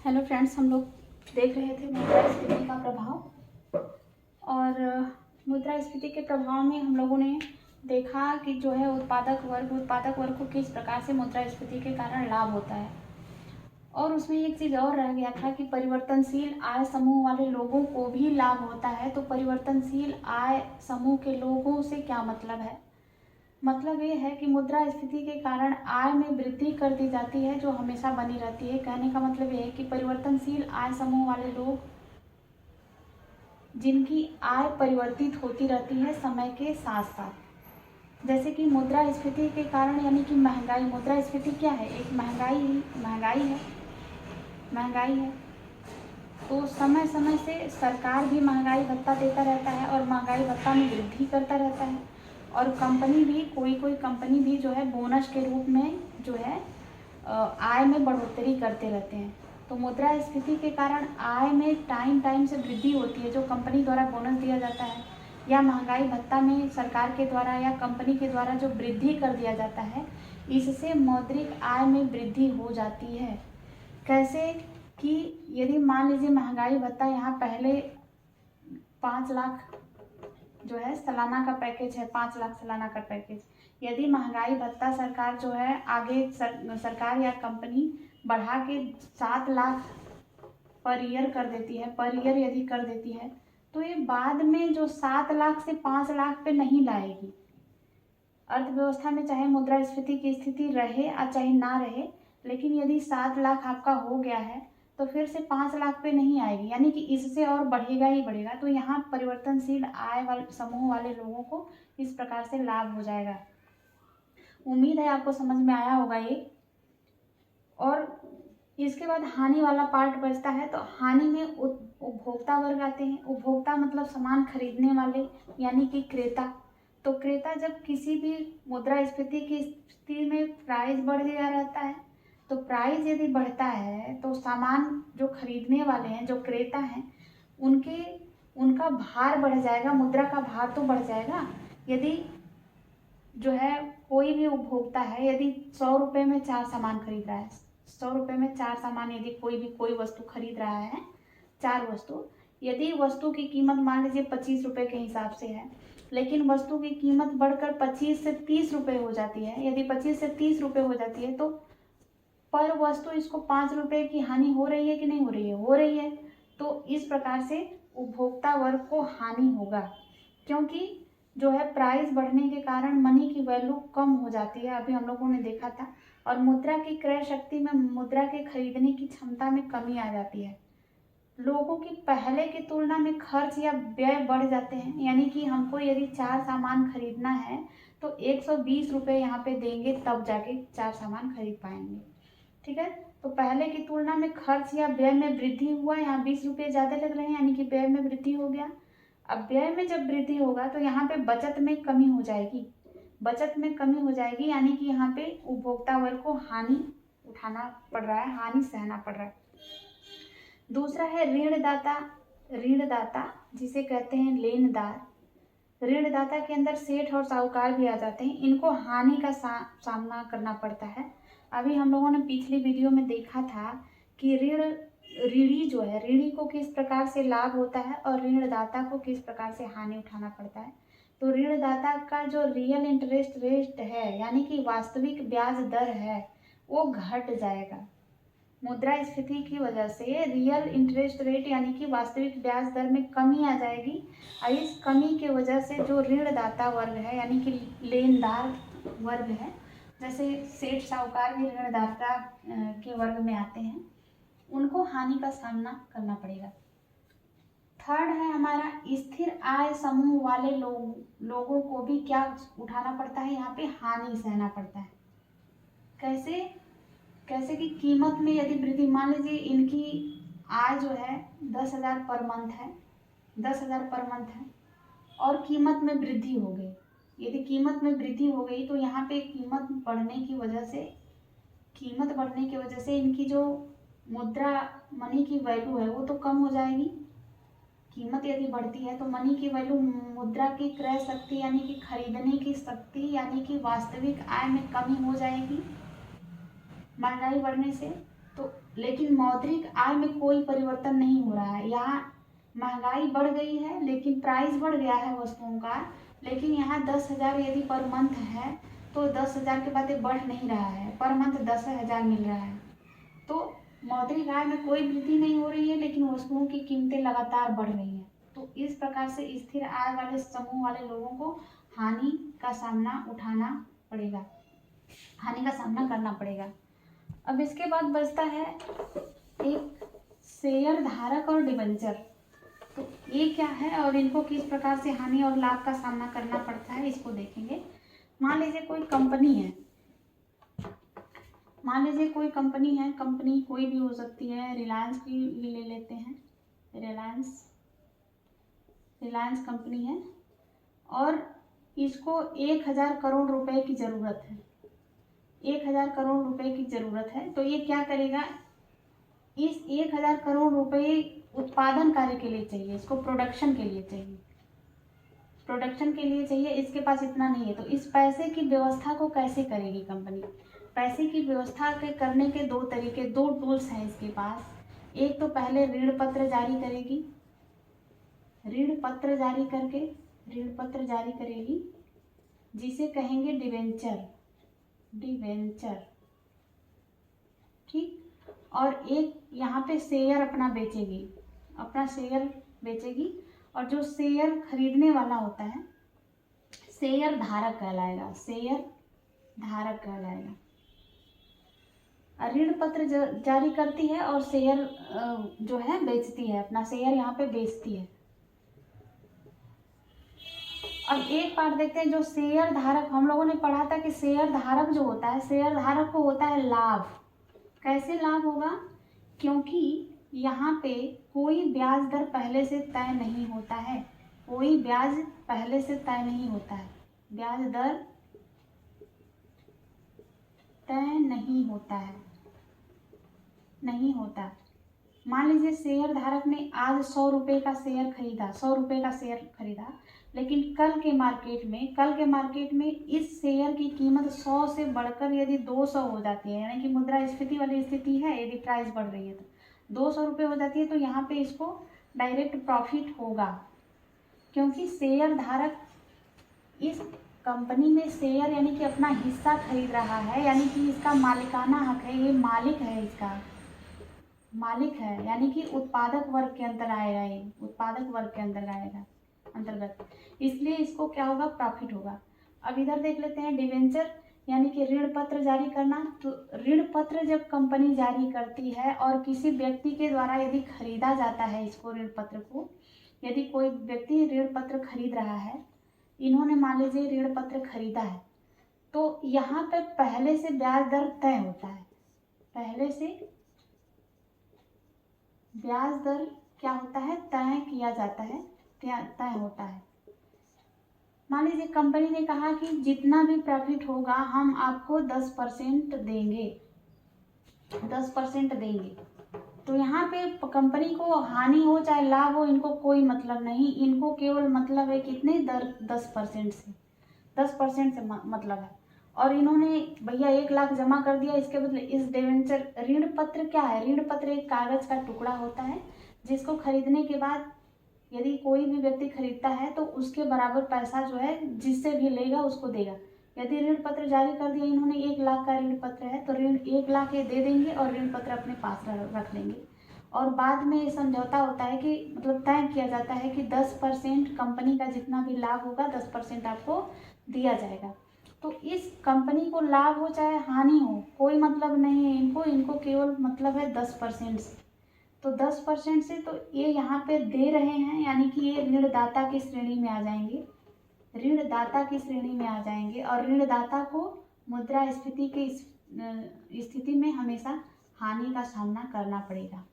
Hello friends, हम लोग देख रहे थे मुद्रास्फीति का प्रभाव। और मुद्रास्फीति के प्रभाव में हम लोगों ने देखा कि जो है उत्पादक वर्ग को किस प्रकार से मुद्रास्फीति के कारण लाभ होता है। और उसमें एक चीज़ और रह गया था कि परिवर्तनशील आय समूह वाले लोगों को भी लाभ होता है। तो परिवर्तनशील आय समूह के लोगों से क्या मतलब है? मतलब ये है कि मुद्रास्फीति के कारण आय में वृद्धि कर दी जाती है जो हमेशा बनी रहती है। कहने का मतलब ये है कि परिवर्तनशील आय समूह वाले लोग जिनकी आय परिवर्तित होती रहती है समय के साथ साथ, जैसे कि मुद्रास्फीति के कारण यानी कि महंगाई। मुद्रास्फीति क्या है? एक महंगाई है। तो समय समय से सरकार भी महंगाई भत्ता देता रहता है और महंगाई भत्ता में वृद्धि करता रहता है। और कंपनी भी, कोई कंपनी भी जो है बोनस के रूप में जो है आय में बढ़ोतरी करते रहते हैं। तो मुद्रास्फीति के कारण आय में टाइम से वृद्धि होती है। जो कंपनी द्वारा बोनस दिया जाता है या महंगाई भत्ता में सरकार के द्वारा या कंपनी के द्वारा जो वृद्धि कर दिया जाता है, इससे मौद्रिक आय में वृद्धि हो जाती है। कैसे? कि यदि मान लीजिए महंगाई भत्ता यहाँ पहले 5 लाख जो है सालाना का पैकेज है, 5 लाख सालाना का पैकेज। यदि महंगाई भत्ता सरकार जो है आगे सरकार या कंपनी बढ़ा के 7 लाख पर ईयर कर देती है, पर ईयर यदि कर देती है, तो ये बाद में जो 7 लाख से 5 लाख पे नहीं लाएगी। अर्थव्यवस्था में चाहे मुद्रास्फीति की स्थिति रहे या चाहे ना रहे, लेकिन यदि 7 लाख आपका हो गया है तो फिर से 5 लाख पे नहीं आएगी, यानी कि इससे और बढ़ेगा ही बढ़ेगा। तो यहाँ परिवर्तनशील आय वाले समूह वाले लोगों को इस प्रकार से लाभ हो जाएगा। उम्मीद है आपको समझ में आया होगा ये। और इसके बाद हानि वाला पार्ट बचता है। तो हानि में उपभोक्ता वर्ग आते हैं। उपभोक्ता मतलब सामान खरीदने वाले, यानी कि क्रेता। तो क्रेता जब किसी भी मुद्रास्फीति की स्थिति में प्राइस बढ़ गया रहता है, तो प्राइस यदि बढ़ता है तो सामान जो खरीदने वाले हैं, जो क्रेता हैं, उनका भार बढ़ जाएगा, मुद्रा का भार तो बढ़ जाएगा। यदि जो है कोई भी उपभोक्ता है, यदि 100 रुपये में 4 सामान खरीद रहा है, 100 रुपये में 4 सामान यदि कोई वस्तु खरीद रहा है, 4 वस्तु, यदि वस्तु की कीमत मान लीजिए 25 रुपये के हिसाब से है, लेकिन वस्तु की कीमत बढ़कर 25 से 30 रुपये हो जाती है। यदि 25 से 30 रुपये हो जाती है तो पर वस्तु इसको 5 रुपये की हानि हो रही है कि नहीं हो रही है? हो रही है। तो इस प्रकार से उपभोक्ता वर्ग को हानि होगा, क्योंकि जो है प्राइस बढ़ने के कारण मनी की वैल्यू कम हो जाती है, अभी हम लोगों ने देखा था। और मुद्रा की क्रय शक्ति में, मुद्रा के खरीदने की क्षमता में कमी आ जाती है। लोगों की पहले की तुलना में खर्च या व्यय बढ़ जाते हैं, यानी कि हमको यदि 4 सामान खरीदना है तो 120 रुपये यहाँ पे देंगे तब जाके 4 सामान खरीद पाएंगे। ठीक है। तो पहले की तुलना में खर्च या व्यय में वृद्धि हुआ, यहाँ 20 रुपये ज़्यादा लग रहे हैं, यानी कि व्यय में वृद्धि हो गया। अब व्यय में जब वृद्धि होगा तो यहाँ पे बचत में कमी हो जाएगी। बचत में कमी हो जाएगी, यानी कि यहाँ पे उपभोक्ता वर्ग को हानि उठाना पड़ रहा है, हानि सहना पड़ रहा है। दूसरा है ऋणदाता। ऋणदाता जिसे कहते हैं लेनदार। ऋणदाता के अंदर सेठ और साहूकार भी आ जाते हैं। इनको हानि का सामना करना पड़ता है। अभी हम लोगों ने पिछली वीडियो में देखा था कि ऋणी जो है, ऋणी को किस प्रकार से लाभ होता है और ऋणदाता को किस प्रकार से हानि उठाना पड़ता है। तो ऋणदाता का जो रियल इंटरेस्ट रेट है, यानी कि वास्तविक ब्याज दर है, वो घट जाएगा। मुद्रास्फीति की वजह से रियल इंटरेस्ट रेट यानी कि वास्तविक ब्याज दर में कमी आ जाएगी। और इस कमी के वजह से जो ऋणदाता वर्ग है, यानी कि लेनदार वर्ग है, जैसे सेठ साहूकार भी ऋणदाता के वर्ग में आते हैं, उनको हानि का सामना करना पड़ेगा। थर्ड है हमारा स्थिर आय समूह वाले लोगों को भी क्या उठाना पड़ता है? यहाँ पे हानि सहना पड़ता है। कैसे कि कीमत में यदि वृद्धि, मान लीजिए इनकी आय जो है 10,000 पर मंथ है, 10,000 पर मंथ है, और कीमत में वृद्धि हो गई। यदि कीमत में वृद्धि हो गई तो यहाँ पे कीमत बढ़ने की वजह से इनकी जो मुद्रा, मनी की वैल्यू है, वो तो कम हो जाएगी। कीमत यदि बढ़ती है तो मनी की वैल्यू, मुद्रा की क्रय शक्ति यानी कि खरीदने की शक्ति, यानी कि वास्तविक आय में कमी हो जाएगी महंगाई बढ़ने से। तो लेकिन मौद्रिक आय में कोई परिवर्तन नहीं हो रहा है। यहाँ महंगाई बढ़ गई है लेकिन प्राइस बढ़ गया है वस्तुओं का, लेकिन यहाँ 10,000 यदि पर मंथ है तो 10,000 के बाद बढ़ नहीं रहा है, पर मंथ 10,000 मिल रहा है। तो मौद्रिक आय में कोई वृद्धि नहीं हो रही है लेकिन वस्तुओं की कीमतें लगातार बढ़ रही हैं। तो इस प्रकार से स्थिर आय वाले समूह वाले लोगों को हानि का सामना उठाना पड़ेगा, हानि का सामना करना पड़ेगा। अब इसके बाद बचता है एक शेयर धारक और डिबेंचर। तो ये क्या है और इनको किस प्रकार से हानि और लाभ का सामना करना पड़ता है, इसको देखेंगे। मान लीजिए कोई कंपनी है, मान लीजिए कोई कंपनी है, कंपनी कोई भी हो सकती है, रिलायंस की ही ले लेते हैं, रिलायंस कंपनी है और इसको 1,000 करोड़ रुपए की ज़रूरत है, 1,000 करोड़ रुपए की ज़रूरत है। तो ये क्या करेगा, इस 1,000 करोड़ रुपए उत्पादन कार्य के लिए चाहिए, इसको प्रोडक्शन के लिए चाहिए, प्रोडक्शन के लिए चाहिए, इसके पास इतना नहीं है। तो इस पैसे की व्यवस्था को कैसे करेगी कंपनी? पैसे की व्यवस्था के करने के दो तरीके, दो टूल्स हैं इसके पास। एक तो पहले ऋण पत्र जारी करेगी, ऋण पत्र जारी करेगी जिसे कहेंगे डिवेंचर, ठीक। और एक यहाँ पे शेयर अपना शेयर बेचेगी और जो शेयर खरीदने वाला होता है शेयर धारक कहलाएगा, ऋण पत्र जारी करती है और शेयर जो है बेचती है, अपना शेयर यहाँ पे बेचती है। अब एक पार्ट देखते हैं, जो शेयर धारक, हम लोगों ने पढ़ा था कि शेयर धारक जो होता है, शेयर धारक को होता है लाभ। कैसे लाभ होगा? क्योंकि यहाँ पे कोई ब्याज दर पहले से तय नहीं होता है, कोई ब्याज पहले से तय नहीं होता है, ब्याज दर तय नहीं होता। मान लीजिए शेयर धारक ने आज 100 रुपये का शेयर खरीदा, लेकिन कल के मार्केट में इस शेयर की कीमत 100 से बढ़कर यदि 200 हो जाती है, यानी कि मुद्रास्फीति वाली स्थिति है, यदि प्राइस बढ़ रही है तो 200 रुपये हो जाती है, तो यहाँ पे इसको डायरेक्ट प्रॉफिट होगा, क्योंकि शेयर धारक इस कंपनी में शेयर यानी कि अपना हिस्सा खरीद रहा है, यानी कि इसका मालिकाना हक है, ये मालिक है, इसका मालिक है, यानी कि उत्पादक वर्ग के अंतर आएगा, ये उत्पादक वर्ग के अंतर्गत, इसलिए इसको क्या होगा, प्रॉफिट होगा। अब इधर देख लेते हैं डिवेंचर यानी कि ऋण पत्र जारी करना। तो ऋण पत्र जब कंपनी जारी करती है और किसी व्यक्ति के द्वारा यदि खरीदा जाता है इसको, ऋण पत्र को, यदि कोई व्यक्ति ऋण पत्र खरीद रहा है, इन्होंने मान लीजिए ऋण पत्र खरीदा है, तो यहाँ पे पहले से ब्याज दर तय होता है, पहले से ब्याज दर क्या होता है, तय किया जाता है, तय होता है। मान लीजिए कंपनी ने कहा कि जितना भी प्रॉफिट होगा हम आपको 10% देंगे, 10% देंगे। तो यहाँ पे कंपनी को हानि हो चाहे लाभ हो, इनको कोई मतलब नहीं, इनको केवल मतलब है कितने, 10% से, 10% से मतलब है। और इन्होंने भैया 1 लाख जमा कर दिया, इसके बदले इस डिवेंचर, ऋण पत्र क्या है, ऋण पत्र एक कागज का टुकड़ा होता है जिसको खरीदने के बाद यदि कोई भी व्यक्ति खरीदता है तो उसके बराबर पैसा जो है जिससे भी लेगा उसको देगा। यदि ऋण पत्र जारी कर दिया इन्होंने, 1 लाख का ऋण पत्र है, तो ऋण 1 लाख ये दे देंगे और ऋण पत्र अपने पास रख लेंगे। और बाद में ये समझौता होता है कि मतलब तय किया जाता है कि 10% कंपनी का जितना भी लाभ होगा 10% आपको दिया जाएगा। तो इस कंपनी को लाभ हो चाहे हानि हो कोई मतलब नहीं है इनको केवल मतलब है 10% से। तो 10% से तो ये यहाँ पे दे रहे हैं, यानी कि ये ऋणदाता की श्रेणी में आ जाएंगे, और ऋणदाता को मुद्रास्फीति की स्थिति में हमेशा हानि का सामना करना पड़ेगा।